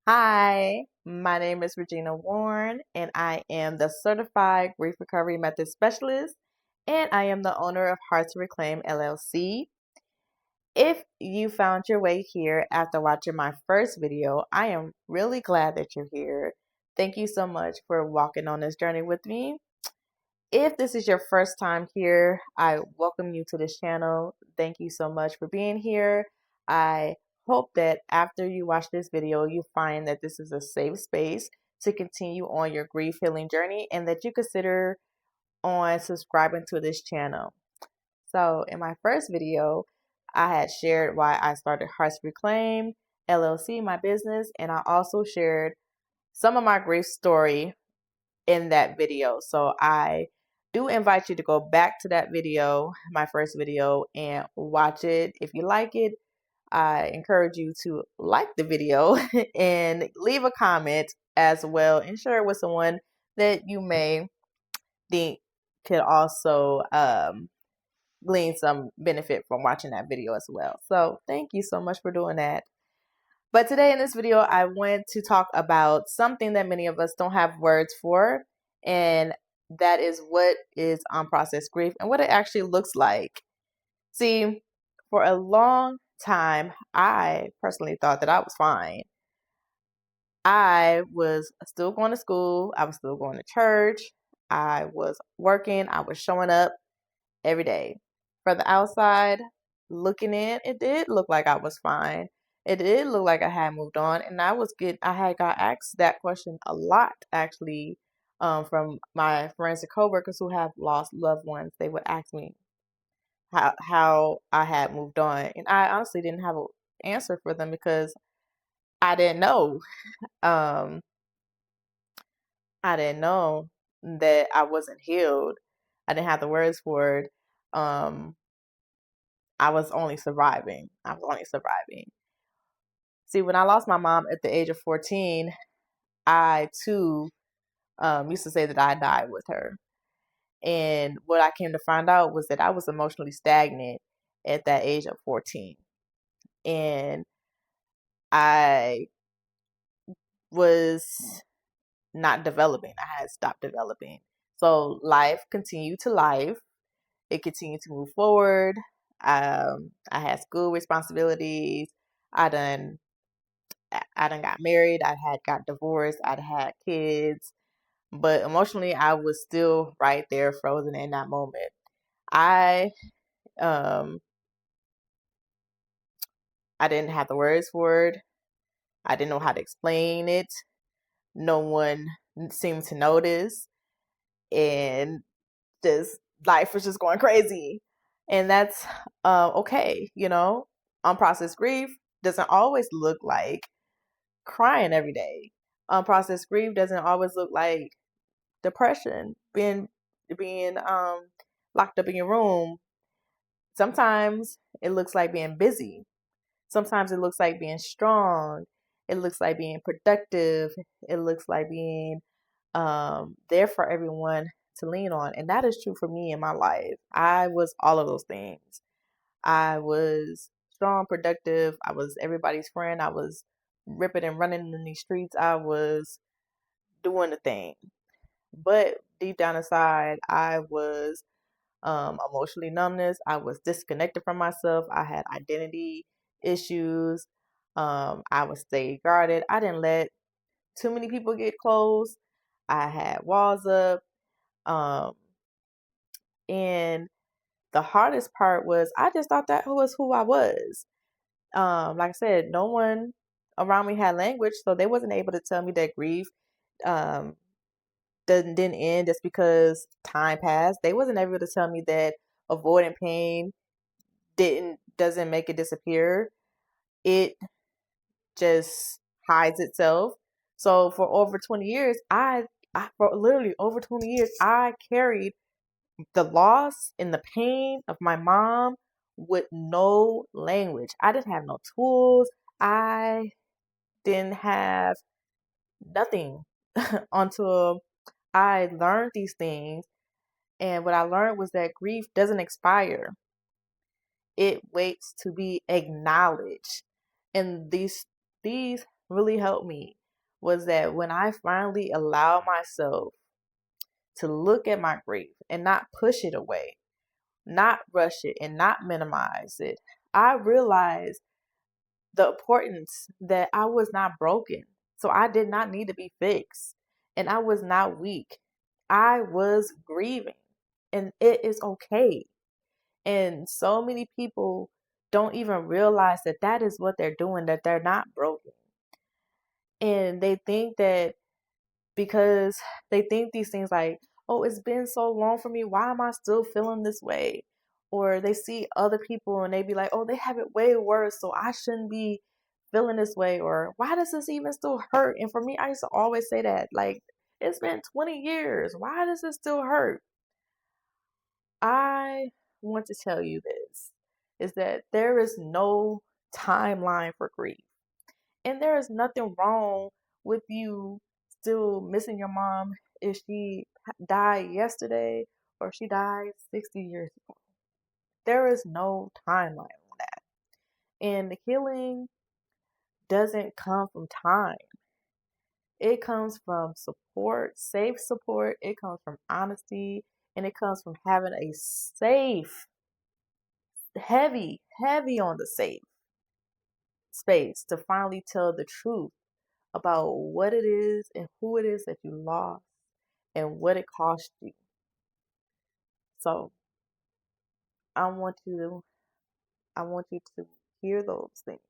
Hi, my name is Regina Warren, and I am the Certified Grief Recovery Method Specialist, and I am the owner of Heart to Reclaim LLC. If you found your way here after watching my first video, I am really glad that you're here. Thank you so much for walking on this journey with me. If this is your first time here, I welcome you to this channel. Thank you so much for being here. I hope that after you watch this video, you find that this is a safe space to continue on your grief healing journey and that you consider on subscribing to this channel. So in my first video, I had shared why I started Hearts Reclaim LLC, my business, and I also shared some of my grief story in that video. So I do invite you to go back to that video, my first video, and watch it. If you like it, I encourage you to like the video and leave a comment as well and share it with someone that you may think could also glean some benefit from watching that video as well. So thank you so much for doing that. But today in this video, I want to talk about something that many of us don't have words for, and that is what is unprocessed grief and what it actually looks like. See, for a long time, I personally thought that I was fine. I was still going to school, I was still going to church, I was working, I was showing up every day. For the outside, looking in, it did look like I was fine. It did look like I had moved on, and I had got asked that question a lot actually, from my friends and coworkers who have lost loved ones. They would ask me how I had moved on, and I honestly didn't have an answer for them because I didn't know. Um, I didn't know that I wasn't healed. I didn't have the words for it. I was only surviving. I was only surviving. See, when I lost my mom at the age of 14, I too used to say that I died with her. And what I came to find out was that I was emotionally stagnant at that age of 14. And I was not developing. I had stopped developing. So life continued to life. It continued to move forward. I had school responsibilities. I done I done got married, I had got divorced, I'd had kids, but emotionally I was still right there frozen in that moment. I um I didn't have the words for it. I didn't know how to explain it. No one seemed to notice, and just life was just going crazy. And that's okay, you know. Unprocessed grief doesn't always look like crying every day. Unprocessed grief doesn't always look like depression, being locked up in your room. Sometimes it looks like being busy. Sometimes it looks like being strong. It looks like being productive. It looks like being there for everyone to lean on. And that is true for me in my life. I was all of those things. I was strong, productive. I was everybody's friend. I was ripping and running in these streets. I was doing the thing. But deep down inside, I was emotionally numbness. I was disconnected from myself. I had identity issues. I was stay guarded. I didn't let too many people get close. I had walls up. Um, and the hardest part was I just thought that was who I was. Like I said, no one around me had language, so they wasn't able to tell me that grief um, didn't end just because time passed. They wasn't able to tell me that avoiding pain doesn't make it disappear. It just hides itself. So for over 20 years, for literally over 20 years, I carried the loss and the pain of my mom with no language. I didn't have no tools. I didn't have nothing until I learned these things. And what I learned was that grief doesn't expire. It waits to be acknowledged. And these really helped me was that when I finally allow myself to look at my grief and not push it away, not rush it, and not minimize it, I realized the importance that I was not broken. So I did not need to be fixed. And I was not weak. I was grieving. And it is okay. And so many people don't even realize that that is what they're doing, that they're not broken. And they think that because they think these things like, oh, it's been so long for me. Why am I still feeling this way? Or they see other people and they be like, oh, they have it way worse, so I shouldn't be feeling this way. Or why does this even still hurt? And for me, I used to always say that, like, it's been 20 years. Why does it still hurt? I want to tell you this is that there is no timeline for grief. And there is nothing wrong with you still missing your mom if she died yesterday or she died 60 years ago. There is no timeline on that. And the healing doesn't come from time. It comes from support, safe support. It comes from honesty. And it comes from having a safe, heavy on the safe space to finally tell the truth about what it is and who it is that you lost and what it cost you. So I want you I want you to hear those things.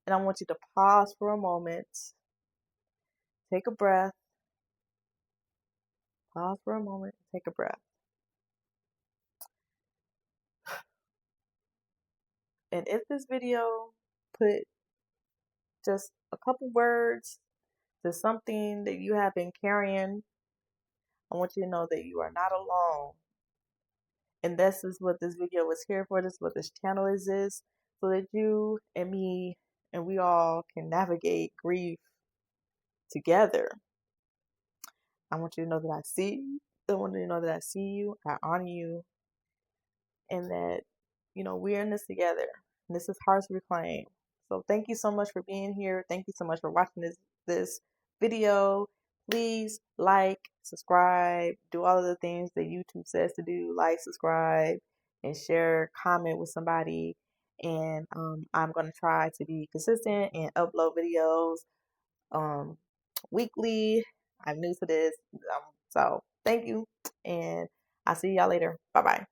And I want you to pause for a moment, take a breath, pause for a moment, take a breath. And if this video put just a couple words to something that you have been carrying, I want you to know that you are not alone. And this is what this video was here for. This is what this channel is, so that you and me and we all can navigate grief together. I want you to know that I see you. I want you to know that I see you, I honor you, and that, we're in this together. And this is Hearts Reclaim. So thank you so much for being here. Thank you so much for watching this video. Please like, subscribe, do all of the things that YouTube says to do. Like, subscribe, and share, comment with somebody. And I'm going to try to be consistent and upload videos weekly. I'm new to this. So thank you. And I'll see y'all later. Bye-bye.